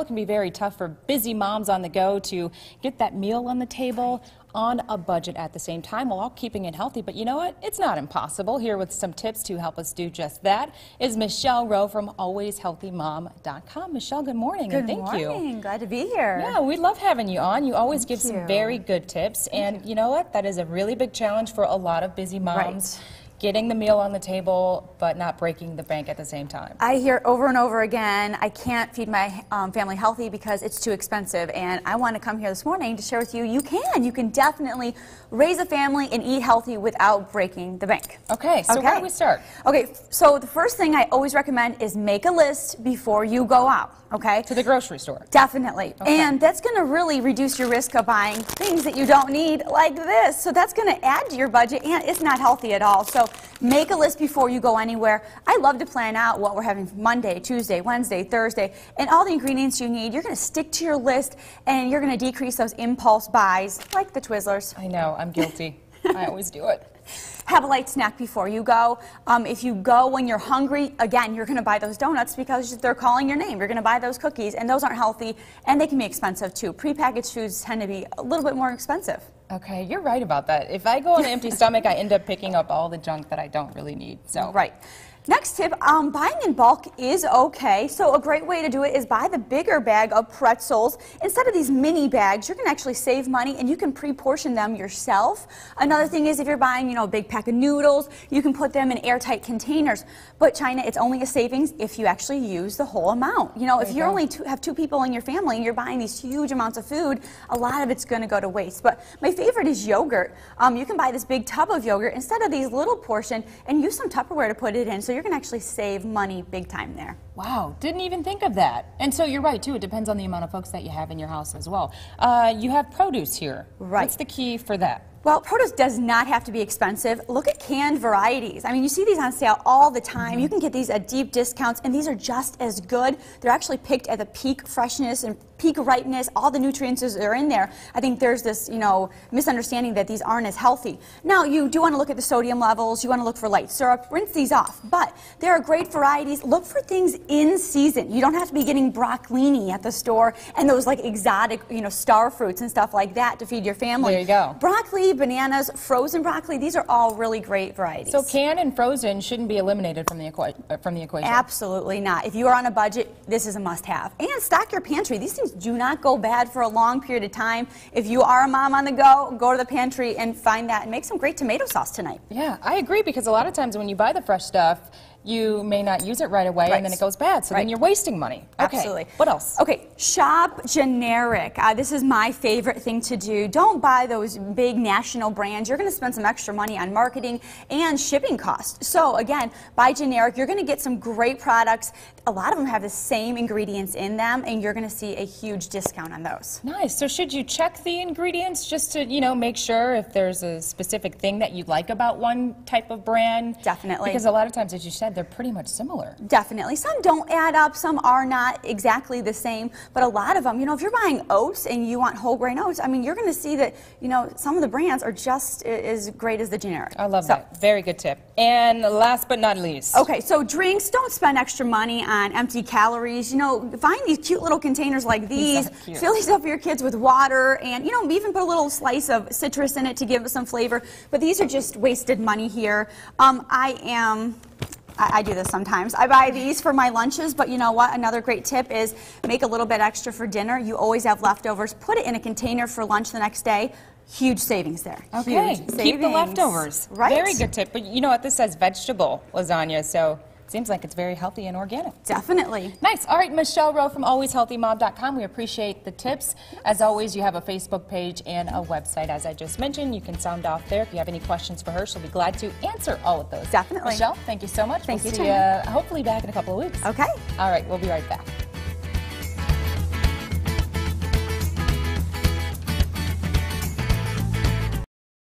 It can be very tough for busy moms on the go to get that meal on the table on a budget at the same time while all keeping it healthy. But you know what? It's not impossible. Here with some tips to help us do just that is Michelle Rowe from alwayshealthymom.com. Michelle, good morning and thank you. Good morning. Glad to be here. Yeah, we love having you on. You always give some very good tips. And you know what? That is a really big challenge for a lot of busy moms. Right. Getting the meal on the table, but not breaking the bank at the same time. I hear over and over again, I can't feed my family healthy because it's too expensive. And I want to come here this morning to share with you, you can definitely raise a family and eat healthy without breaking the bank. Okay, so where do we start? Okay, so the first thing I always recommend is make a list before you go out. Okay? To the grocery store. Definitely. Okay. And that's going to really reduce your risk of buying things that you don't need like this. So that's going to add to your budget and it's not healthy at all. So make a list before you go anywhere. I love to plan out what we're having Monday, Tuesday, Wednesday, Thursday, and all the ingredients you need. You're going to stick to your list and you're going to decrease those impulse buys like the Twizzlers. I know, I'm guilty. I always do it. Have a light snack before you go. If you go when you're hungry, again, you're going to buy those donuts because they're calling your name. You're going to buy those cookies, and those aren't healthy, and they can be expensive too. Prepackaged foods tend to be a little bit more expensive. Okay, you're right about that. If I go on an empty stomach, I end up picking up all the junk that I don't really need. So. Right. Next tip, buying in bulk is okay. So a great way to do it is buy the bigger bag of pretzels. Instead of these mini bags, you're going to actually save money and you can pre-portion them yourself. Another thing is if you're buying, a big pack of noodles, you can put them in airtight containers. But China, it's only a savings if you actually use the whole amount. If you only have two people in your family and you're buying these huge amounts of food, a lot of it's going to go to waste. But my favorite is yogurt. You can buy this big tub of yogurt instead of these little portion and use some Tupperware to put it in. So you're going to actually save money big time there. Wow, didn't even think of that. And so you're right too, it depends on the amount of folks that you have in your house as well. You have produce here. Right. What's the key for that? Well, produce does not have to be expensive. Look at canned varieties. I mean, you see these on sale all the time. You can get these at deep discounts, and these are just as good. They're actually picked at the peak freshness and peak ripeness. All the nutrients are in there. I think there's this, misunderstanding that these aren't as healthy. Now, you do want to look at the sodium levels. You want to look for light syrup. Rinse these off. But there are great varieties. Look for things in season. You don't have to be getting broccolini at the store and those like exotic, star fruits and stuff like that to feed your family. There you go. Broccoli, bananas, frozen broccoli, these are all really great varieties. So canned and frozen shouldn't be eliminated from the equation? Absolutely not. If you are on a budget, this is a must-have. And stock your pantry. These things do not go bad for a long period of time. If you are a mom on the go to the pantry and find that and make some great tomato sauce tonight. Yeah, I agree because a lot of times when you buy the fresh stuff, you may not use it right away and then it goes bad. So then you're wasting money. Okay. Absolutely. What else? Okay, shop generic. This is my favorite thing to do. Don't buy those big national brands. You're going to spend some extra money on marketing and shipping costs. So again, buy generic. You're going to get some great products. A lot of them have the same ingredients in them and you're going to see a huge discount on those. Nice. So should you check the ingredients just to, make sure if there's a specific thing that you like about one type of brand? Definitely. Because a lot of times, as you said, they're pretty much similar. Definitely. Some don't add up, some are not exactly the same, but a lot of them, if you're buying oats and you want whole grain oats, you're going to see that, some of the brands are just as great as the generic. I love that. Very good tip. And last but not least. Okay, so drinks, don't spend extra money on empty calories. Find these cute little containers like these, fill these up for your kids with water, and, even put a little slice of citrus in it to give it some flavor, but these are just wasted money here. I do this sometimes. I buy these for my lunches, but you know what? Another great tip is make a little bit extra for dinner. You always have leftovers. Put it in a container for lunch the next day. Huge savings there. Okay, Huge keep the leftovers. Right. Very good tip. But you know what? This says vegetable lasagna, so it seems like it's very healthy and organic. Definitely. Nice. All right, Michelle Rowe from alwayshealthymom.com. We appreciate the tips. As always, you have a Facebook page and a website, as I just mentioned. You can sound off there. If you have any questions for her, she'll be glad to answer all of those. Definitely. Michelle, thank you so much. Thank you, We'll see you hopefully back in a couple of weeks. Okay. All right, we'll be right back.